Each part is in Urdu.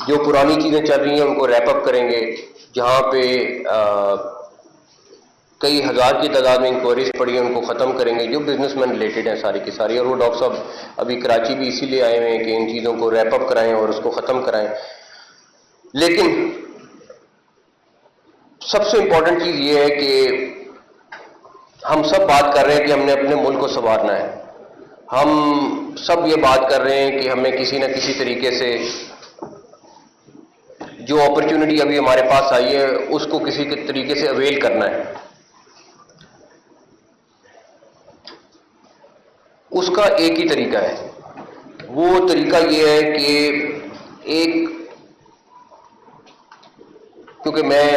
جو پرانی چیزیں چل رہی ہیں ان کو ریپ اپ کریں گے، جہاں پہ کئی ہزار کی تعداد میں انکوائریز پڑی ہیں ان کو ختم کریں گے، جو بزنس مین ریلیٹڈ ہیں ساری کی ساری. اور وہ ڈاکٹر صاحب ابھی کراچی بھی اسی لیے آئے ہوئے ہیں کہ ان چیزوں کو ریپ اپ کرائیں اور اس کو ختم کرائیں. لیکن سب سے امپورٹنٹ چیز یہ ہے کہ ہم سب بات کر رہے ہیں کہ ہم نے اپنے ملک کو سنوارنا ہے. ہم سب یہ بات کر رہے ہیں کہ ہمیں کسی نہ کسی طریقے سے جو اپرچونٹی ابھی ہمارے پاس آئی ہے اس کو کسی کے طریقے سے اویل کرنا ہے. اس کا ایک ہی طریقہ ہے، وہ طریقہ یہ ہے کہ ایک، کیونکہ میں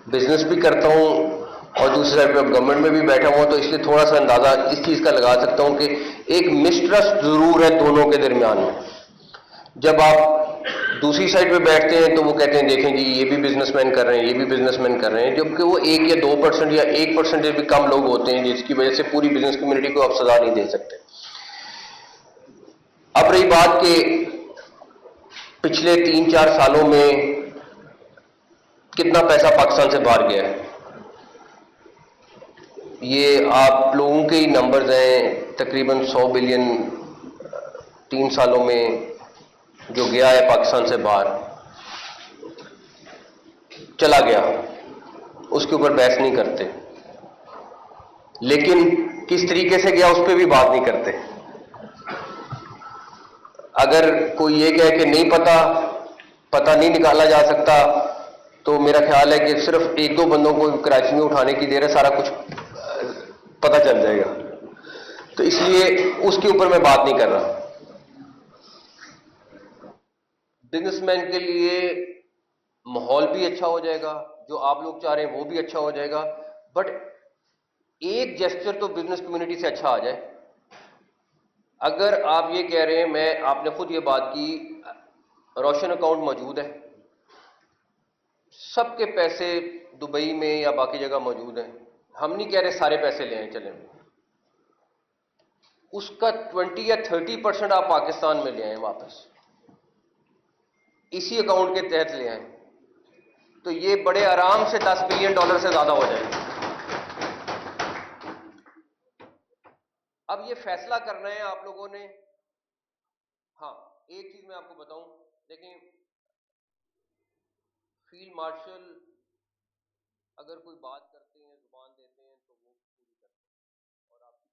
بزنس بھی کرتا ہوں اور دوسری سائڈ پہ گورنمنٹ میں بھی بیٹھا ہوا ہوں، تو اس لیے تھوڑا سا اندازہ اس چیز کا لگا سکتا ہوں کہ ایک مسٹرسٹ ضرور ہے دونوں کے درمیان میں. جب آپ دوسری سائڈ پہ بیٹھتے ہیں تو وہ کہتے ہیں دیکھیں جی یہ بھی بزنس مین کر رہے ہیں، یہ بھی بزنس مین کر رہے ہیں، جبکہ وہ 1 یا 2% یا 1% بھی کم لوگ ہوتے ہیں جس کی وجہ سے پوری بزنس کمیونٹی کو آپ سزا نہیں دے سکتے. اب رہی بات کہ پچھلے 3-4 سالوں میں کتنا پیسہ پاکستان سے باہر گیا ہے، یہ آپ لوگوں کے ہی نمبرز ہیں. تقریباً 100 بلین 3 سالوں میں جو گیا ہے پاکستان سے باہر چلا گیا، اس کے اوپر بحث نہیں کرتے. لیکن کس طریقے سے گیا اس پہ بھی بات نہیں کرتے. اگر کوئی یہ کہے کہ نہیں پتہ نہیں نکالا جا سکتا، تو میرا خیال ہے کہ صرف 1-2 بندوں کو کراچی میں اٹھانے کی دیر ہے، سارا کچھ پتہ چل جائے گا. تو اس لیے اس کے اوپر میں بات نہیں کر رہا. بزنس مین کے لیے ماحول بھی اچھا ہو جائے گا، جو آپ لوگ چاہ رہے ہیں وہ بھی اچھا ہو جائے گا، بٹ ایک جیسچر تو بزنس کمیونٹی سے اچھا آ جائے. اگر آپ یہ کہہ رہے ہیں، آپ نے خود یہ بات کی، روشن اکاؤنٹ موجود ہے، سب کے پیسے دبئی میں یا باقی جگہ موجود ہیں. ہم نہیں کہہ رہے سارے پیسے لے آئیں، چلیں، اس کا 20 یا 30% آپ پاکستان میں لے آئیں واپس، اسی اکاؤنٹ کے تحت لے آئیں، تو یہ بڑے آرام سے $10 بلین سے زیادہ ہو جائے گا. اب یہ فیصلہ کرنا ہے آپ لوگوں نے. ہاں ایک چیز میں آپ کو بتاؤں، دیکھیں فیلڈ مارشل اگر کوئی بات کرتے ہیں، زبان دیتے ہیں، تو وہ پوری کرتے ہیں اور آپ کی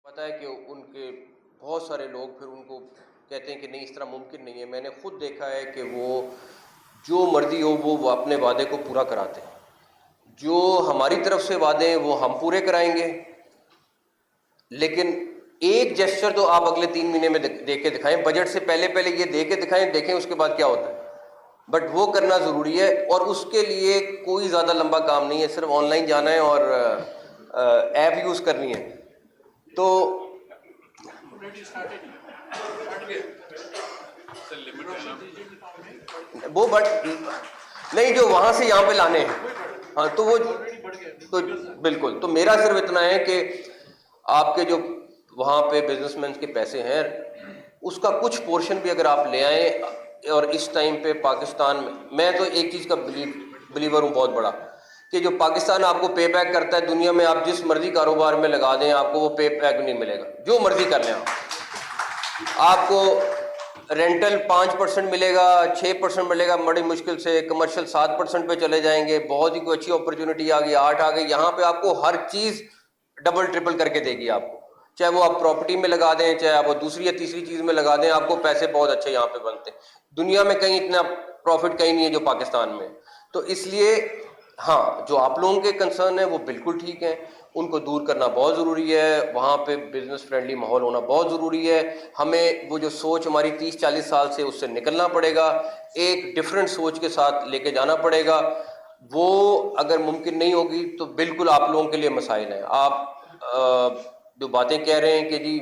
پتہ ہے کہ ان کے بہت سارے لوگ پھر ان کو کہتے ہیں کہ نہیں اس طرح ممکن نہیں ہے. میں نے خود دیکھا ہے کہ وہ جو مرضی ہو وہ اپنے وعدے کو پورا کراتے ہیں. جو ہماری طرف سے وعدے ہیں وہ ہم پورے کرائیں گے، لیکن ایک جیسچر تو آپ اگلے 3 مہینے میں دے کے دکھائیں. بجٹ سے پہلے یہ دے کے دکھائیں، دیکھیں اس کے بعد کیا ہوتا ہے. بٹ وہ کرنا ضروری ہے، اور اس کے لیے کوئی زیادہ لمبا کام نہیں ہے. صرف آن لائن جانا ہے اور ایپ یوز کرنی ہے. تو وہ بٹ نہیں، جو وہاں سے یہاں پہ لانے ہیں، ہاں تو وہ تو بالکل. تو میرا صرف اتنا ہے کہ آپ کے جو وہاں پہ بزنس مین کے پیسے ہیں، اس کا کچھ پورشن بھی اگر آپ لے آئیں. اور اس ٹائم پہ پاکستان میں تو ایک چیز کا بلیور ہوں بہت بڑا، کہ جو پاکستان آپ کو پے بیک کرتا ہے، دنیا میں آپ جس مرضی کاروبار میں لگا دیں آپ کو وہ پے بیک نہیں ملے گا. جو مرضی کر لیں آپ کو رینٹل 5% ملے گا، 6% ملے گا بڑی مشکل سے، کمرشل 7% پہ چلے جائیں گے. بہت ہی کوئی اچھی اپرچونٹی آ گئی 8 آ گئی، یہاں پہ آپ کو ہر چیز ڈبل ٹرپل کر کے دے گی آپ کو. چاہے وہ آپ پراپرٹی میں لگا دیں، چاہے آپ وہ دوسری یا تیسری چیز میں لگا دیں، آپ کو پیسے بہت اچھے یہاں پہ بنتے ہیں. دنیا میں کہیں اتنا پروفٹ کہیں نہیں ہے جو پاکستان میں. تو اس لیے ہاں جو آپ لوگوں کے کنسرن ہیں وہ بالکل ٹھیک ہیں، ان کو دور کرنا بہت ضروری ہے. وہاں پہ بزنس فرینڈلی ماحول ہونا بہت ضروری ہے. ہمیں وہ جو سوچ ہماری 30-40 سال سے اس سے نکلنا پڑے گا، ایک ڈفرینٹ سوچ کے ساتھ لے کے جانا پڑے گا. وہ اگر ممکن نہیں ہوگی تو بالکل آپ لوگوں کے لیے مسائل ہیں. آپ جو باتیں کہہ رہے ہیں کہ جی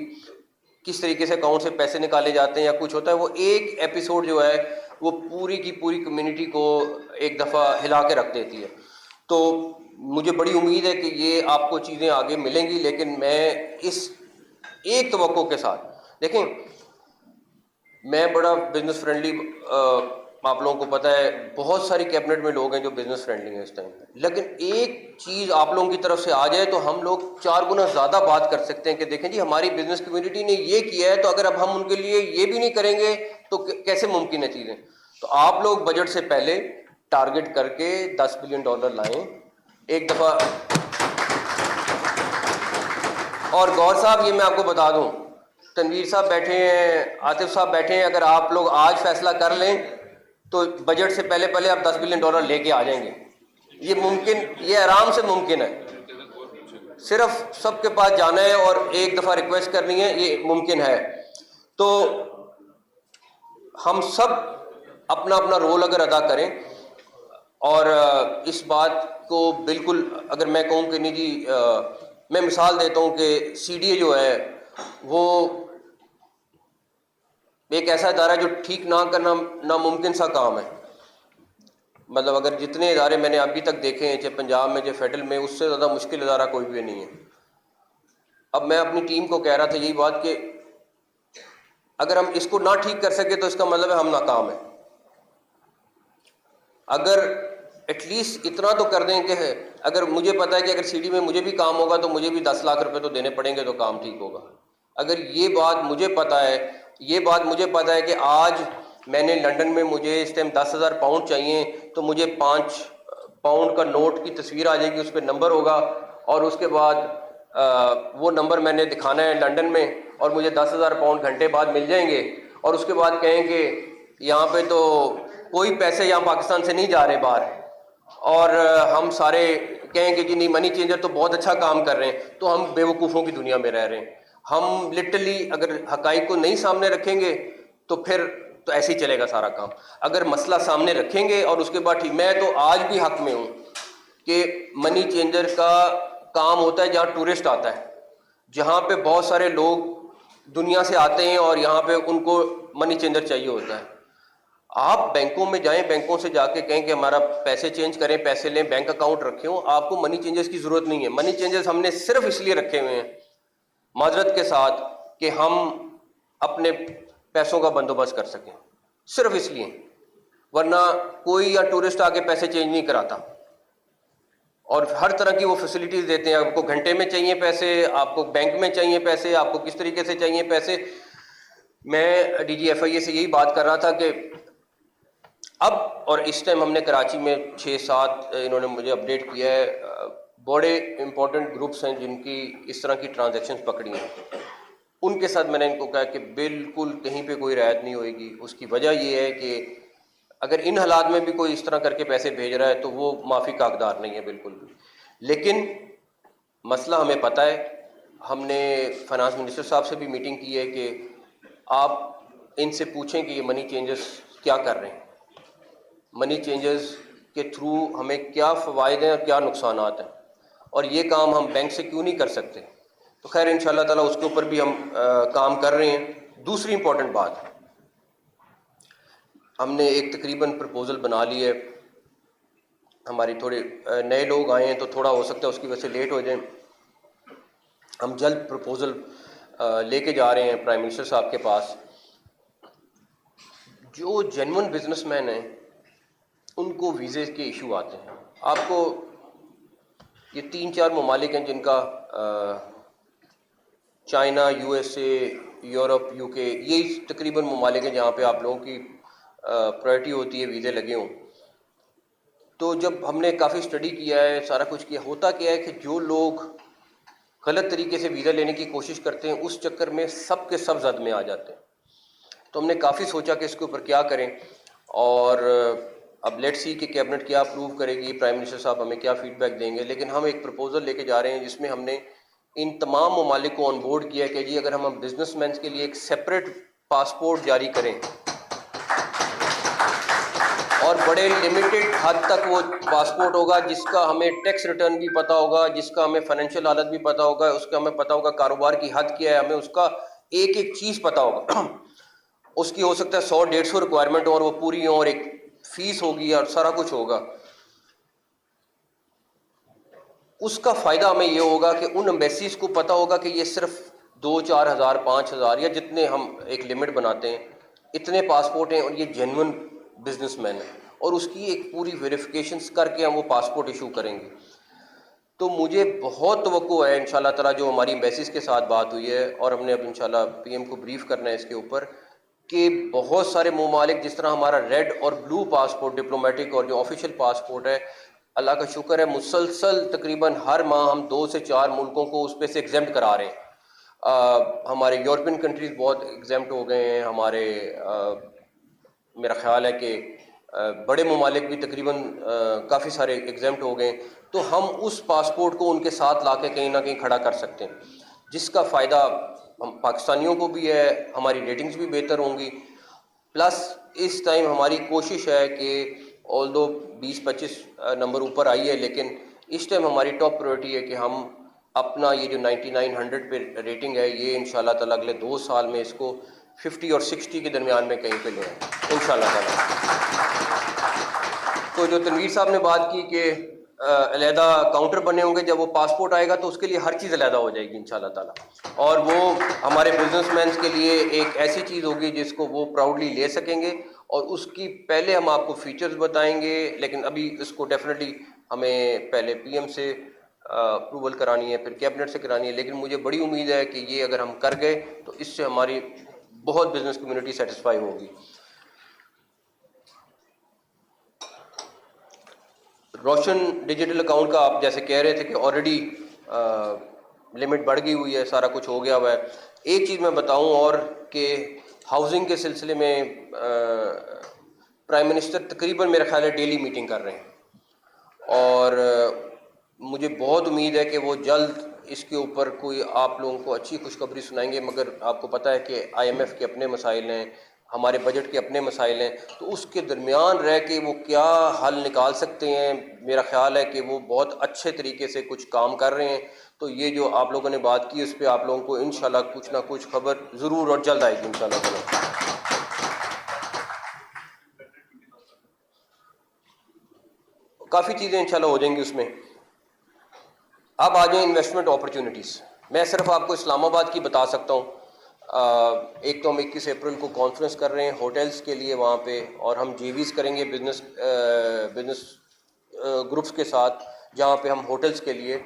کس طریقے سے اکاؤنٹ سے پیسے نکالے جاتے ہیں یا کچھ ہوتا ہے، وہ ایک ایپیسوڈ جو ہے وہ پوری کی پوری کمیونٹی کو ایک دفعہ ہلا کے رکھ دیتی ہے. تو مجھے بڑی امید ہے کہ یہ آپ کو چیزیں آگے ملیں گی، لیکن میں اس ایک توقع کے ساتھ، دیکھیں میں بڑا بزنس فرینڈلی، آپ لوگوں کو پتہ ہے بہت ساری کیبنٹ میں لوگ ہیں جو بزنس فرینڈلی ہیں اس ٹائم پہ، لیکن ایک چیز آپ لوگوں کی طرف سے آ جائے تو ہم لوگ 4 گنا زیادہ بات کر سکتے ہیں کہ دیکھیں جی ہماری بزنس کمیونٹی نے یہ کیا ہے، تو اگر اب ہم ان کے لیے یہ بھی نہیں کریں گے تو کیسے ممکن ہے چیزیں. تو آپ لوگ بجٹ سے پہلے ٹارگٹ کر کے $10 بلین لائیں ایک دفعہ. اور گور صاحب یہ میں آپ کو بتا دوں، تنویر صاحب بیٹھے ہیں، عاطف صاحب بیٹھے ہیں، اگر آپ لوگ آج فیصلہ کر لیں تو بجٹ سے پہلے پہلے آپ $10 بلین لے کے آ جائیں گے. یہ ممکن، یہ آرام سے ممکن ہے، صرف سب کے پاس جانا ہے اور ایک دفعہ ریکویسٹ کرنی ہے، یہ ممکن ہے. تو ہم سب اپنا اپنا رول اگر ادا کریں اور اس بات کو بالکل، اگر میں کہوں کہ نہیں جی، میں مثال دیتا ہوں کہ سی ڈی اے جو ہے وہ ایک ایسا ادارہ ہے جو ٹھیک نہ کرنا ناممکن سا کام ہے. مطلب اگر جتنے ادارے میں نے ابھی تک دیکھے ہیں، چاہے پنجاب میں چاہے فیڈرل میں، اس سے زیادہ مشکل ادارہ کوئی بھی نہیں ہے. اب میں اپنی ٹیم کو کہہ رہا تھا یہی بات کہ اگر ہم اس کو نہ ٹھیک کر سکے تو اس کا مطلب ہے ہم ناکام ہیں. اگر ایٹ لیسٹ اتنا تو کر دیں کہ اگر مجھے پتا ہے کہ اگر سی ڈی میں مجھے بھی کام ہوگا تو مجھے بھی $10 لاکھ تو دینے پڑیں گے تو کام ٹھیک ہوگا. اگر یہ بات مجھے پتا ہے، یہ بات مجھے پتا ہے کہ آج میں نے لنڈن میں مجھے اس ٹائم £10,000 چاہیے، تو مجھے £5 کا نوٹ کی تصویر آ جائے گی، اس پہ نمبر ہوگا، اور اس کے بعد وہ نمبر میں نے دکھانا ہے لنڈن میں، اور مجھے £10,000 گھنٹے بعد مل جائیں گے. اور اس کے بعد کہیں کہ یہاں پہ تو کوئی پیسے یہاں پاکستان سے نہیں جا رہے باہر، اور ہم سارے کہیں کہ جی نہیں منی چینجر تو بہت اچھا کام کر رہے ہیں. تو ہم بیوقوفوں کی دنیا میں رہ رہے ہیں. ہم لٹرلی اگر حقائق کو نہیں سامنے رکھیں گے تو پھر تو ایسے ہی چلے گا سارا کام. اگر مسئلہ سامنے رکھیں گے اور اس کے بعد میں تو آج بھی حق میں ہوں کہ منی چینجر کا کام ہوتا ہے جہاں ٹورسٹ آتا ہے، جہاں پہ بہت سارے لوگ دنیا سے آتے ہیں اور یہاں پہ ان کو منی چینجر چاہیے ہوتا ہے. آپ بینکوں میں جائیں، بینکوں سے جا کے کہیں کہ ہمارا پیسے چینج کریں، پیسے لیں، بینک اکاؤنٹ رکھے ہوں، آپ کو منی چینجرز کی ضرورت نہیں ہے. منی چینجرز ہم نے صرف اس لیے رکھے ہوئے ہیں معذرت کے ساتھ کہ ہم اپنے پیسوں کا بندوبست کر سکیں، صرف اس لیے. ورنہ کوئی یا ٹورسٹ آ کے پیسے چینج نہیں کراتا، اور ہر طرح کی وہ فیسلٹیز دیتے ہیں. آپ کو گھنٹے میں چاہیے پیسے، آپ کو بینک میں چاہیے پیسے، آپ کو کس طریقے سے چاہیے پیسے. میں ڈی جی ایف آئی اے سے یہی بات کر رہا تھا کہ اب، اور اس ٹائم ہم نے کراچی میں 6-7 انہوں نے مجھے اپڈیٹ کیا ہے، بڑے امپورٹنٹ گروپس ہیں جن کی اس طرح کی ٹرانزیکشنز پکڑی ہیں. ان کے ساتھ میں نے ان کو کہا کہ بالکل کہیں پہ کوئی رعایت نہیں ہوئے گی. اس کی وجہ یہ ہے کہ اگر ان حالات میں بھی کوئی اس طرح کر کے پیسے بھیج رہا ہے تو وہ معافی کا حقدار نہیں ہے بالکل بھی. لیکن مسئلہ ہمیں پتہ ہے، ہم نے فائنانس منسٹر صاحب سے بھی میٹنگ کی ہے کہ آپ ان سے پوچھیں کہ یہ منی چینجز کیا کر رہے ہیں، منی چینجز کے تھرو ہمیں کیا فوائد ہیں اور کیا نقصانات ہیں، اور یہ کام ہم بینک سے کیوں نہیں کر سکتے. تو خیر ان شاء اللہ تعالیٰ اس کے اوپر بھی ہم کام کر رہے ہیں. دوسری امپورٹنٹ بات، ہم نے ایک تقریباً پرپوزل بنا لی ہے. ہماری تھوڑے نئے لوگ آئے ہیں تو تھوڑا ہو سکتا ہے اس کی وجہ سے لیٹ ہو جائیں. ہم جلد پرپوزل لے کے جا رہے ہیں پرائم منسٹر صاحب کے پاس. جو جینون بزنس مین ہیں ان کو ویزے کے ایشو آتے ہیں. آپ کو یہ 3-4 ممالک ہیں جن کا China, U S A, Europe, you کے، یہی تقریباً ممالک ہیں جہاں پہ آپ لوگوں کی پرائرٹی ہوتی ہے ویزے لگے ہوں. تو جب ہم نے کافی اسٹڈی کیا ہے، سارا کچھ کیا، ہوتا کیا ہے کہ جو لوگ غلط طریقے سے ویزا لینے کی کوشش کرتے ہیں اس چکر میں سب کے سب زد میں آ جاتے ہیں. تو ہم نے کافی سوچا کہ اس کے اوپر کیا کریں، اور اب لیٹ سی کہ کیبنٹ کیا اپروو کرے گی، پرائم منسٹر صاحب ہمیں کیا فیڈ بیک دیں گے. لیکن ہم ایک پرپوزل لے کے جا رہے ہیں جس میں ہم نے ان تمام ممالک کو آن بورڈ کیا کہ جی اگر ہم بزنس مینس کے لیے ایک سیپریٹ پاسپورٹ جاری کریں اور بڑے لمیٹڈ حد تک وہ پاسپورٹ ہوگا جس کا ہمیں ٹیکس ریٹرن بھی پتہ ہوگا، جس کا ہمیں فائنینشیل حالت بھی پتہ ہوگا، اس کا ہمیں پتہ ہوگا کاروبار کی حد کیا ہے، ہمیں اس کا ایک ایک چیز پتہ ہوگا. اس کی ہو سکتا ہے 100-150 ریکوائرمنٹ ہو اور وہ پوری ہوں، اور ایک فیس ہوگی اور سارا کچھ ہوگا. اس کا فائدہ ہمیں یہ ہوگا کہ ان ایمبیسیز کو پتہ ہوگا کہ یہ صرف 2-4 ہزار 5 ہزار یا جتنے ہم ایک لمٹ بناتے ہیں اتنے پاسپورٹ ہیں اور یہ جینون بزنس مین ہے، اور اس کی ایک پوری ویریفیکیشنز کر کے ہم وہ پاسپورٹ ایشو کریں گے. تو مجھے بہت توقع ہے انشاءاللہ تعالیٰ، جو ہماری ایمبیسیز کے ساتھ بات ہوئی ہے اور ہم نے اب انشاءاللہ پی ایم کو بریف کرنا ہے اس کے اوپر، کہ بہت سارے ممالک جس طرح ہمارا ریڈ اور بلو پاسپورٹ ڈپلومیٹک اور جو آفیشیل پاسپورٹ ہے، اللہ کا شکر ہے مسلسل تقریباً ہر ماہ ہم 2 سے 4 ملکوں کو اس پہ سے ایگزیمٹ کرا رہے ہیں. ہمارے یورپین کنٹریز بہت ایگزیمٹ ہو گئے ہیں، ہمارے میرا خیال ہے کہ بڑے ممالک بھی تقریباً کافی سارے ایگزیمٹ ہو گئے ہیں. تو ہم اس پاسپورٹ کو ان کے ساتھ لا کے کہیں نہ کہیں کھڑا کر سکتے ہیں، جس کا فائدہ ہم پاکستانیوں کو بھی ہے، ہماری ریٹنگز بھی بہتر ہوں گی. پلس اس ٹائم ہماری کوشش ہے کہ آلدو 20-25 نمبر اوپر آئی ہے، لیکن اس ٹائم ہماری ٹاپ پریورٹی ہے کہ ہم اپنا یہ جو 99-100 پہ ریٹنگ ہے، یہ انشاءاللہ تعالیٰ اگلے 2 سال میں اس کو 50 اور 60 کے درمیان میں کہیں پہ لے آئیں انشاءاللہ تعالیٰ. تو جو تنویر صاحب نے بات کی کہ علیحدہ کاؤنٹر بنے ہوں گے، جب وہ پاسپورٹ آئے گا تو اس کے لیے ہر چیز علیحدہ ہو جائے گی انشاءاللہ تعالیٰ، اور وہ ہمارے بزنس مینس کے لیے ایک ایسی چیز ہوگی جس کو وہ پراؤڈلی لے سکیں گے. اور اس کی پہلے ہم آپ کو فیچرز بتائیں گے، لیکن ابھی اس کو ڈیفینیٹلی ہمیں پہلے پی ایم سے اپروول کرانی ہے، پھر کیبنٹ سے کرانی ہے. لیکن مجھے بڑی امید ہے کہ یہ اگر ہم کر گئے تو اس سے ہماری بہت بزنس کمیونٹی سیٹسفائی ہوگی. روشن ڈیجیٹل اکاؤنٹ کا آپ جیسے کہہ رہے تھے کہ آلریڈی لمٹ بڑھ گئی ہوئی ہے، سارا کچھ ہو گیا ہوا ہے. ایک چیز میں بتاؤں اور کہ ہاؤسنگ کے سلسلے میں پرائم منسٹر تقریباً میرا خیال ہے ڈیلی میٹنگ کر رہے ہیں، اور مجھے بہت امید ہے کہ وہ جلد اس کے اوپر کوئی آپ لوگوں کو اچھی خوشخبری سنائیں گے. مگر آپ کو پتہ ہے کہ آئی ایم ایف کے اپنے مسائل ہیں، ہمارے بجٹ کے اپنے مسائل ہیں، تو اس کے درمیان رہ کے وہ کیا حل نکال سکتے ہیں. میرا خیال ہے کہ وہ بہت اچھے طریقے سے کچھ کام کر رہے ہیں. تو یہ جو آپ لوگوں نے بات کی اس پہ آپ لوگوں کو انشاءاللہ کچھ نہ کچھ خبر ضرور اور جلد آئے گی انشاءاللہ. کافی چیزیں انشاءاللہ ہو جائیں گی اس میں. اب آ جائیں انویسٹمنٹ اپرچونیٹیز. میں صرف آپ کو اسلام آباد کی بتا سکتا ہوں. ایک تو ہم 21 اپریل کو کانفرنس کر رہے ہیں ہوٹلز کے لیے وہاں پہ، اور ہم جی ویز کریں گے بزنس گروپس کے ساتھ، جہاں پہ ہم ہوٹلز کے لیے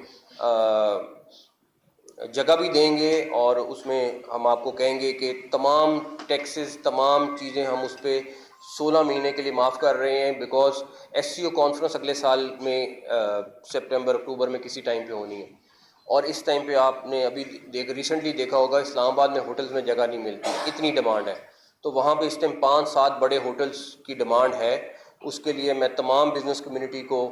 جگہ بھی دیں گے، اور اس میں ہم آپ کو کہیں گے کہ تمام ٹیکسز تمام چیزیں ہم اس پہ 16 مہینے کے لیے معاف کر رہے ہیں. Because S C O conference اگلے سال میں سپٹمبر اکتوبر میں کسی ٹائم پہ ہونی ہے، اور اس ٹائم پہ آپ نے ابھی ریسنٹلی دیکھا ہوگا اسلام آباد میں ہوٹلز میں جگہ نہیں ملتی، اتنی ڈیمانڈ ہے. تو وہاں پہ اس ٹائم 5-7 بڑے ہوٹلز کی ڈیمانڈ ہے. اس کے لیے میں تمام بزنس کمیونٹی کو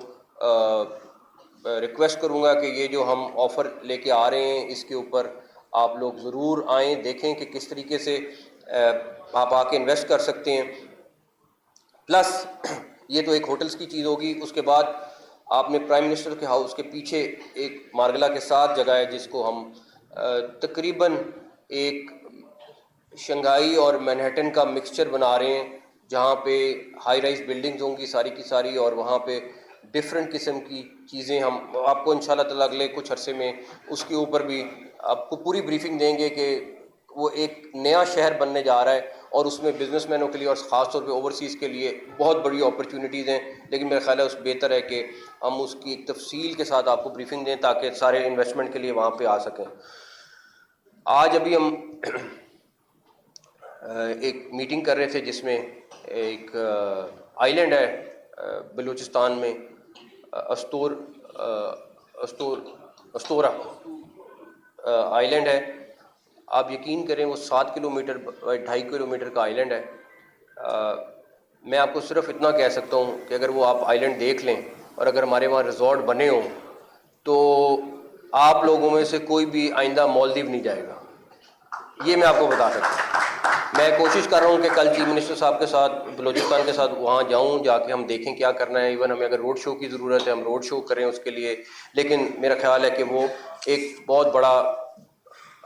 ریکویسٹ کروں گا کہ یہ جو ہم آفر لے کے آ رہے ہیں اس کے اوپر آپ لوگ ضرور آئیں، دیکھیں کہ کس طریقے سے آپ آ کے انویسٹ کر سکتے ہیں. پلس یہ تو ایک ہوٹلز کی چیز ہوگی. اس کے بعد آپ نے پرائم منسٹر کے ہاؤس کے پیچھے ایک مارگلا کے ساتھ جگہ ہے جس کو ہم تقریباً ایک شنگھائی اور مینہٹن کا مکسچر بنا رہے ہیں، جہاں پہ ہائی رائز بلڈنگز ہوں گی ساری کی ساری، اور وہاں پہ ڈفرینٹ قسم کی چیزیں ہم آپ کو انشاءاللہ تعالیٰ اگلے کچھ عرصے میں اس کے اوپر بھی آپ کو پوری بریفنگ دیں گے کہ وہ ایک نیا شہر بننے جا رہا ہے، اور اس میں بزنس مینوں کے لیے اور خاص طور پہ اوورسیز کے لیے بہت بڑی اپرچونیٹیز ہیں. لیکن میرا خیال ہے اس بہتر ہے کہ ہم اس کی ایک تفصیل کے ساتھ آپ کو بریفنگ دیں تاکہ سارے انویسٹمنٹ کے لیے وہاں پہ آ سکیں. آج ابھی ہم ایک میٹنگ کر رہے تھے جس میں ایک آئی لینڈ ہے بلوچستان میں، استورا آئی لینڈ ہے. آپ یقین کریں وہ 7 کلومیٹر 2.5 کلومیٹر کا آئی لینڈ ہے. میں آپ کو صرف اتنا کہہ سکتا ہوں کہ اگر وہ آپ آئی لینڈ دیکھ لیں اور اگر ہمارے وہاں ریزورٹ بنے ہوں تو آپ لوگوں میں سے کوئی بھی آئندہ مالدیو نہیں جائے گا، یہ میں آپ کو بتا سکتا ہوں. میں کوشش کر رہا ہوں کہ کل چیف منسٹر صاحب کے ساتھ بلوچستان کے ساتھ وہاں جاؤں، جا کے ہم دیکھیں کیا کرنا ہے. ایون ہمیں اگر روڈ شو کی ضرورت ہے ہم روڈ شو کریں اس کے لیے. لیکن میرا خیال ہے کہ وہ ایک بہت بڑا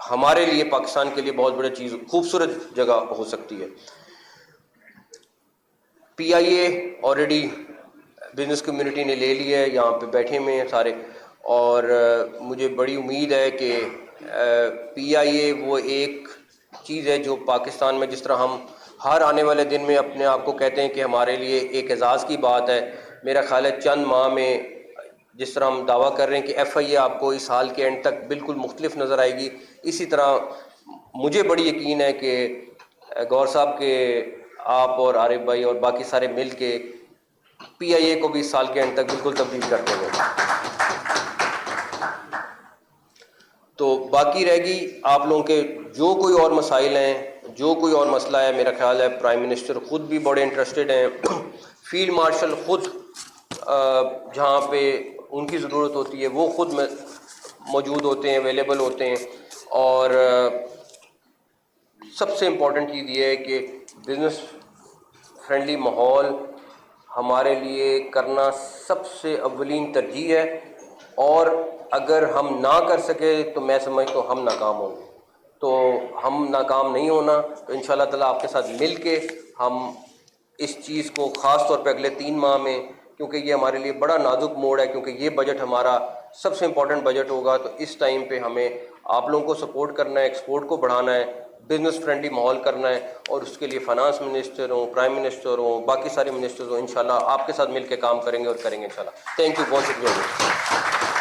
ہمارے لیے پاکستان کے لیے بہت بڑی چیز خوبصورت جگہ ہو سکتی ہے. پی آئی اے آلریڈی بزنس کمیونٹی نے لے لی ہے، یہاں پہ بیٹھے ہوئے ہیں سارے. اور مجھے بڑی امید ہے کہ پی آئی اے وہ ایک چیز ہے جو پاکستان میں، جس طرح ہم ہر آنے والے دن میں اپنے آپ کو کہتے ہیں کہ ہمارے لیے ایک اعزاز کی بات ہے، میرا خیال ہے چند ماہ میں جس طرح ہم دعویٰ کر رہے ہیں کہ ایف آئی اے آپ کو اس سال کے اینڈ تک بالکل مختلف نظر آئے گی، اسی طرح مجھے بڑی یقین ہے کہ گور صاحب کے آپ اور عارف بھائی اور باقی سارے مل کے پی آئی اے کو بھی اس سال کے اینڈ تک بالکل تبدیل کر دیں گے۔ تو باقی رہ گئی آپ لوگوں کے جو کوئی اور مسائل ہیں، جو کوئی اور مسئلہ ہے، میرا خیال ہے پرائم منسٹر خود بھی بڑے انٹرسٹڈ ہیں، فیلڈ مارشل خود جہاں پہ ان کی ضرورت ہوتی ہے وہ خود موجود ہوتے ہیں، اویلیبل ہوتے ہیں، اور سب سے امپورٹنٹ چیز یہ ہے کہ بزنس فرینڈلی ماحول ہمارے لیے کرنا سب سے اولین ترجیح ہے، اور اگر ہم نہ کر سکے تو میں سمجھتا ہوں ہم ناکام ہوں گے۔ تو ہم ناکام نہیں ہونا، تو ان شاء اللہ تعالیٰ آپ کے ساتھ مل کے ہم اس چیز کو خاص طور پہ اگلے 3 ماہ میں، کیونکہ یہ ہمارے لیے بڑا نازک موڑ ہے، کیونکہ یہ بجٹ ہمارا سب سے امپورٹنٹ بجٹ ہوگا، تو اس ٹائم پہ ہمیں آپ لوگوں کو سپورٹ کرنا ہے، ایکسپورٹ کو بڑھانا ہے، بزنس فرینڈلی ماحول کرنا ہے، اور اس کے لیے فائنانس منسٹر ہوں، پرائم منسٹر ہوں، باقی سارے منسٹر ہوں، انشاءاللہ آپ کے ساتھ مل کے کام کریں گے اور کریں گے انشاءاللہ۔ تھینک یو، بہت شکریہ۔